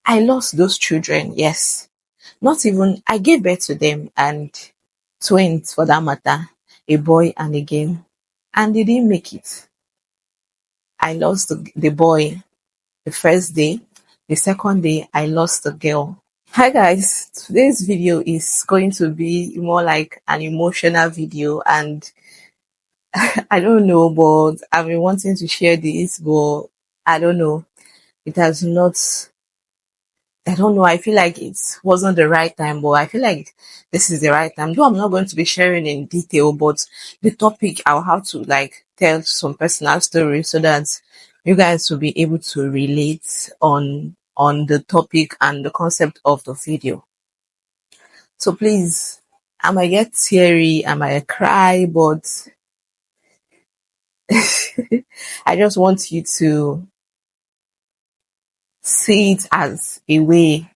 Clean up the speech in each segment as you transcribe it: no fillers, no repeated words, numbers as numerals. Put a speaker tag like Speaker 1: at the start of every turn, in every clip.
Speaker 1: I lost those children, yes. Not even, I gave birth to them and twins for that matter, a boy and a girl. And they didn't make it. I lost the boy the first day. The second day, I lost the girl. Hi guys, today's video is going to be more like an emotional video, and I don't know, but I've been wanting to share this, but I don't know. It has not, I don't know. I feel like it wasn't the right time, but I feel like this is the right time. Though I'm not going to be sharing in detail, but the topic, I'll have to like tell some personal stories so that you guys will be able to relate on the topic and the concept of the video. So please, I might get teary, I might cry, but I just want you to see it as a way.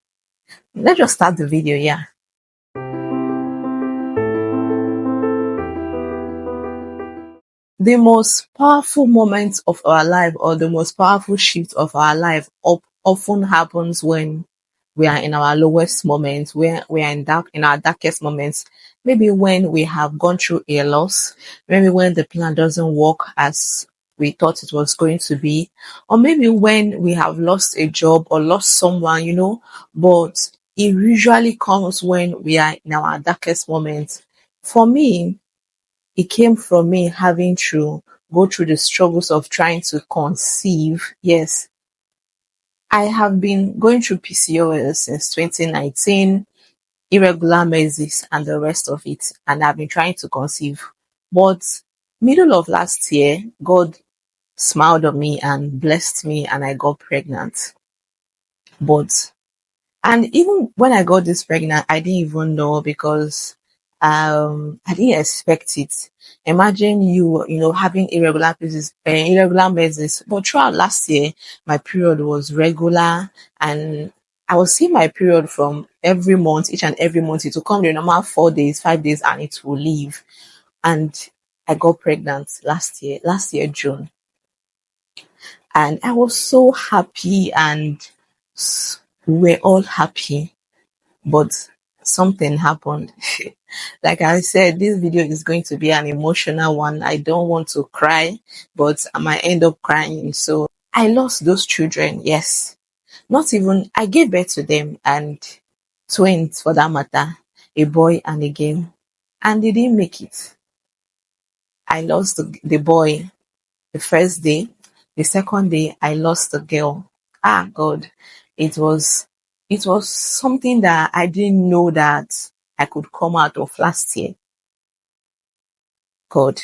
Speaker 1: Let's just start the video, yeah. The most powerful moments of our life, or the most powerful shift of our life, often happens when we are in our lowest moments, where we are in our darkest moments. Maybe when we have gone through a loss, maybe when the plan doesn't work as we thought it was going to be, or maybe when we have lost a job or lost someone, but it usually comes when we are in our darkest moments. For me, it came from me having to go through the struggles of trying to conceive. Yes, I have been going through PCOS since 2019, irregular menses and the rest of it, and I've been trying to conceive. But middle of last year, God smiled on me and blessed me, and I got pregnant. And even when I got this pregnant, I didn't even know, because I didn't expect it. Imagine having irregular menses. But throughout last year, my period was regular, and I was seeing my period from every month, each and every month. It will come the normal 4 days, 5 days, and it will leave. And I got pregnant last year June, and I was so happy, and we were all happy. But something happened. Like I said, this video is going to be an emotional one. I don't want to cry, but I might end up crying. So I lost those children, yes. Not even, I gave birth to them and twins for that matter, a boy and a girl. And they didn't make it. I lost the boy the first day. The second day, I lost the girl. God, it was something that I didn't know that I could come out of last year. God.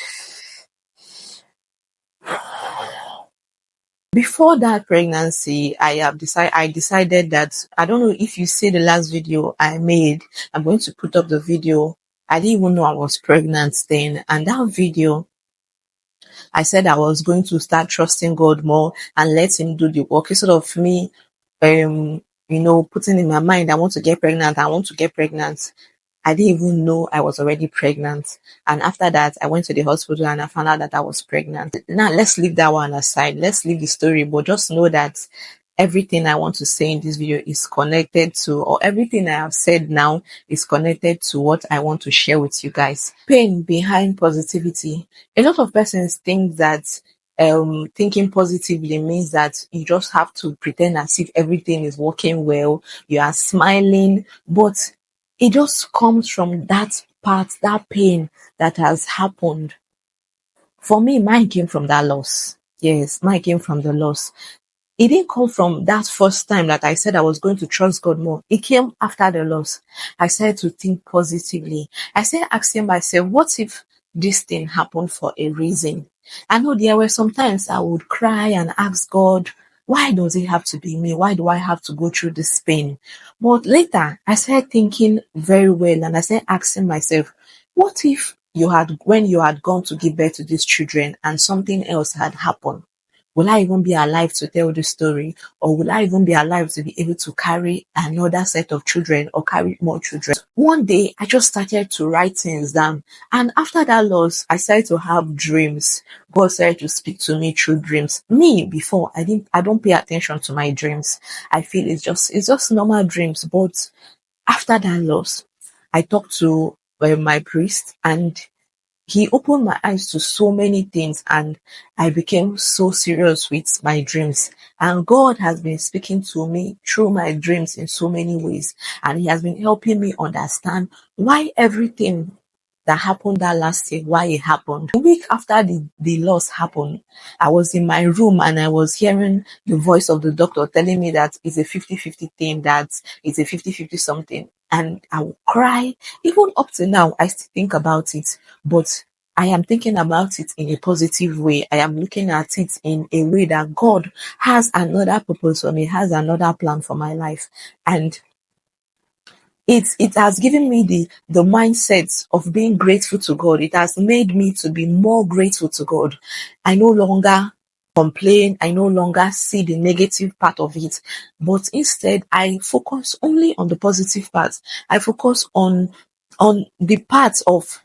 Speaker 1: Before that pregnancy, I decided that, I don't know if you see the last video I made, I'm going to put up the video. I didn't even know I was pregnant then. And that video, I said I was going to start trusting God more and let him do the work, instead of me putting in my mind, I want to get pregnant. I didn't even know I was already pregnant. And after that, I went to the hospital and I found out that I was pregnant. Now, let's leave that one aside. Let's leave the story, but just know that everything I want to say in this video is connected to, or everything I have said now is connected to what I want to share with you guys. Pain behind positivity. A lot of persons think that thinking positively means that you just have to pretend as if everything is working well, you are smiling, but it just comes from that part, that pain that has happened. For me, mine came from that loss. Yes, mine came from the loss. It didn't come from that first time that I said I was going to trust God more. It came after the loss. I started to think positively. I started asking myself, what if this thing happened for a reason? I know there were sometimes I would cry and ask God, why does it have to be me? Why do I have to go through this pain? But later, I started thinking very well, and I started asking myself, what if when you had gone to give birth to these children and something else had happened? Will I even be alive to tell the story? Or will I even be alive to be able to carry another set of children or carry more children? One day, I just started to write things down. And after that loss, I started to have dreams. God started to speak to me through dreams. Me, before, I don't pay attention to my dreams. I feel it's just normal dreams. But after that loss, I talked to my priest, and he opened my eyes to so many things, and I became so serious with my dreams. And God has been speaking to me through my dreams in so many ways. And he has been helping me understand why everything that happened that last year, why it happened. A week after the loss happened, I was in my room and I was hearing the voice of the doctor telling me that it's a 50-50 thing, that it's a 50-50 something. And I will cry. Even up to now, I still think about it, but I am thinking about it in a positive way. I am looking at it in a way that God has another purpose for me, has another plan for my life. And it has given me the mindset of being grateful to God. It has made me to be more grateful to God. I no longer complain. I no longer see the negative part of it, but instead I focus only on the positive part. I focus on the parts of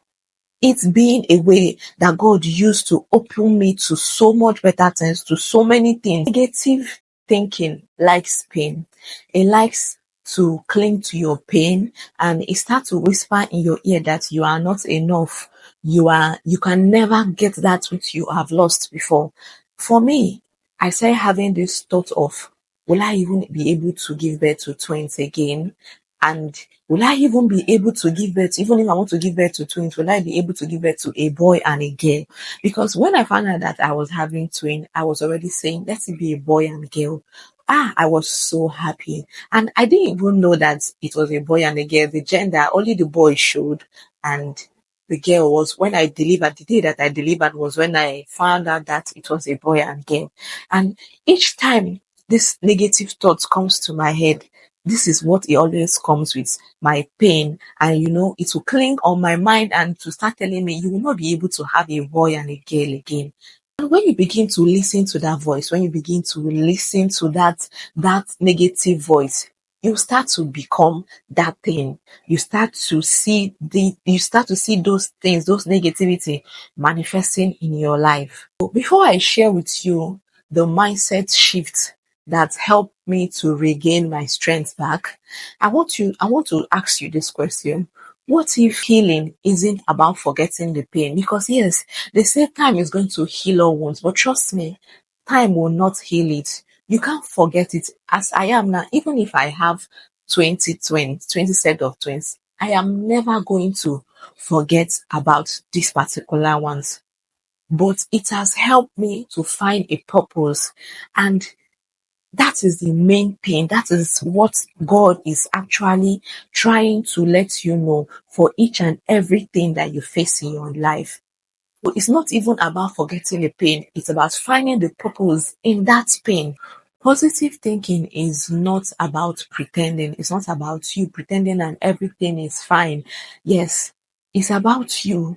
Speaker 1: it being a way that God used to open me to so much better things, to so many things. Negative thinking likes pain. It likes to cling to your pain, and it starts to whisper in your ear that you are not enough. You can never get that which you have lost before. For me, I started having this thought of, will I even be able to give birth to twins again? And will I even be able to give birth, even if I want to give birth to twins, will I be able to give birth to a boy and a girl? Because when I found out that I was having twins, I was already saying, let it be a boy and girl. I was so happy. And I didn't even know that it was a boy and a girl. The gender, only the boy showed. And the girl was, when I delivered, the day that I delivered was when I found out that it was a boy and girl. And each time this negative thought comes to my head, this is what it always comes with, my pain. And it will cling on my mind and to start telling me, you will not be able to have a boy and a girl again. And when you begin to listen to that voice, when you begin to listen to that negative voice, you start to become that thing. You start to see those things, those negativity manifesting in your life. But before I share with you the mindset shift that helped me to regain my strength back, I want to ask you this question. What if healing isn't about forgetting the pain? Because yes, they say time is going to heal all wounds, but trust me, time will not heal it. You can't forget it. As I am now, even if I have 20 set of twins, I am never going to forget about these particular ones. But it has helped me to find a purpose, and that is the main thing. That is what God is actually trying to let you know for each and everything that you face in your life. But it's not even about forgetting the pain. It's about finding the purpose in that pain. Positive thinking is not about pretending. It's not about you pretending and everything is fine. Yes, it's about you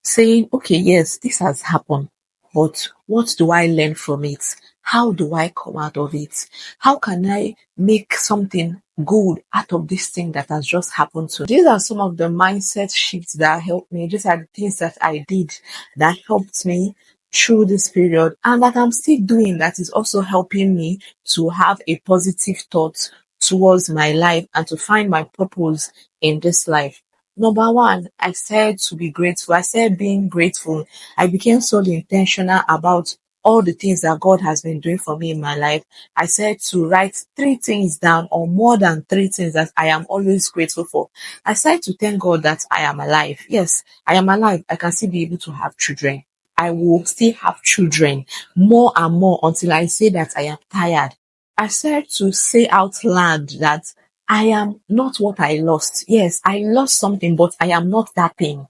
Speaker 1: saying, okay, yes, this has happened, but what do I learn from it? How do I come out of it? How can I make something good out of this thing that has just happened to me? These are some of the mindset shifts that helped me. These are the things that I did that helped me through this period, and that I'm still doing, that is also helping me to have a positive thought towards my life and to find my purpose in this life. Number one, I said to be grateful. I said being grateful. I became so intentional about all the things that God has been doing for me in my life. I said to write 3 things down, or more than 3 things, that I am always grateful for. I said to thank God that I am alive. Yes, I am alive. I can still be able to have children. I will still have children more and more until I say that I am tired. I said to say out loud that I am not what I lost. Yes, I lost something, but I am not that thing.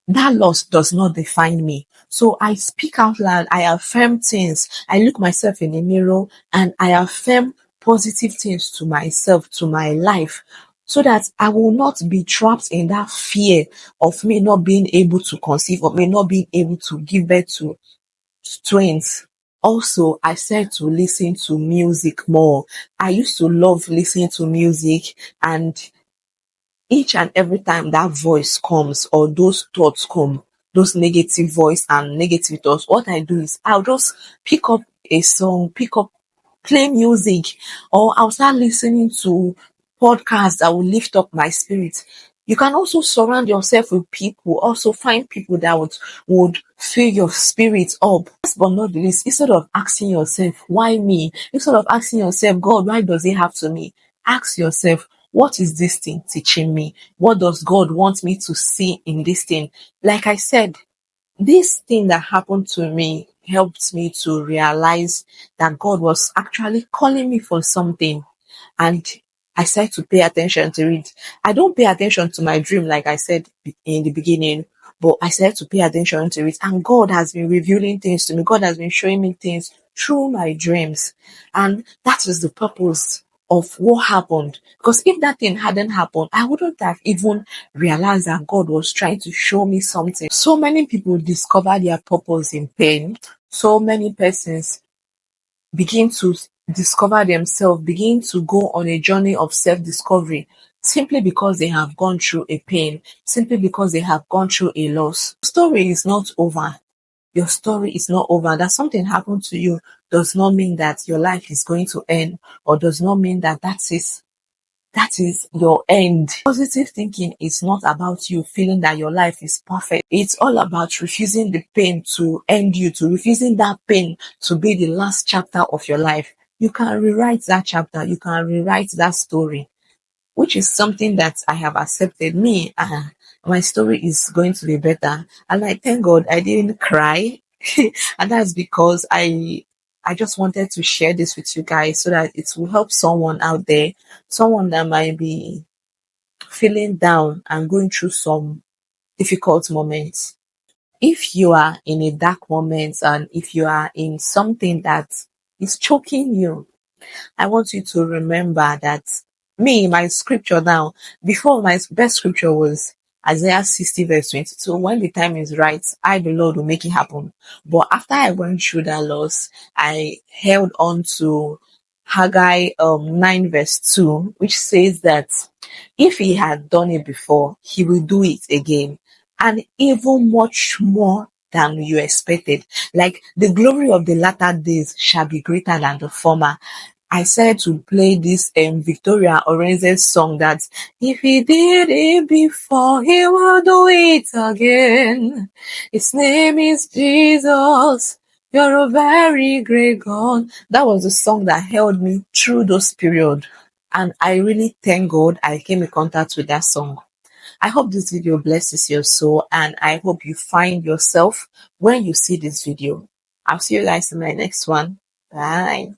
Speaker 1: That loss does not define me. So I speak out loud. I affirm things. I look myself in the mirror and I affirm positive things to myself, to my life, so that I will not be trapped in that fear of me not being able to conceive, or me not being able to give birth to twins, Also, I started to listen to music more. I used to love listening to music, and each and every time that voice comes or those thoughts come, those negative voice and negative thoughts, what I do is I'll just pick up a song, play music, or I'll start listening to podcasts that will lift up my spirit. You can also surround yourself with people, also find people that would fill your spirit up. Last but not the least, instead of asking yourself, why me? Instead of asking yourself, God, why does it have to me? Ask yourself, what is this thing teaching me? What does God want me to see in this thing? Like I said, this thing that happened to me helped me to realize that God was actually calling me for something. And I started to pay attention to it. I don't pay attention to my dream, like I said in the beginning, but I started to pay attention to it. And God has been revealing things to me. God has been showing me things through my dreams. And that is the purpose of what happened. Because if that thing hadn't happened, I wouldn't have even realized that God was trying to show me something. So many people discover their purpose in pain. So many persons begin to discover themselves, begin to go on a journey of self-discovery simply because they have gone through a pain, simply because they have gone through a loss. Story is not over. Your story is not over. That something happened to you does not mean that your life is going to end, or does not mean that that is your end. Positive thinking is not about you feeling that your life is perfect. It's all about refusing the pain to end you, to refusing that pain to be the last chapter of your life. You can rewrite that chapter. You can rewrite that story, which is something that I have accepted. My story is going to be better. And I thank God I didn't cry. And that's because I just wanted to share this with you guys so that it will help someone out there, someone that might be feeling down and going through some difficult moments. If you are in a dark moment and if you are in something that is choking you, I want you to remember that my scripture now, before, my best scripture was Isaiah 60 verse 22. When the time is right, I, the Lord, will make it happen. But after I went through that loss, I held on to Haggai 9 verse 2, which says that if he had done it before, he will do it again, and even much more than you expected. Like the glory of the latter days shall be greater than the former. I said to play this Victoria Orenze's song that if he did it before, he will do it again. His name is Jesus. You're a very great God. That was the song that held me through those periods. And I really thank God I came in contact with that song. I hope this video blesses your soul, and I hope you find yourself when you see this video. I'll see you guys in my next one. Bye.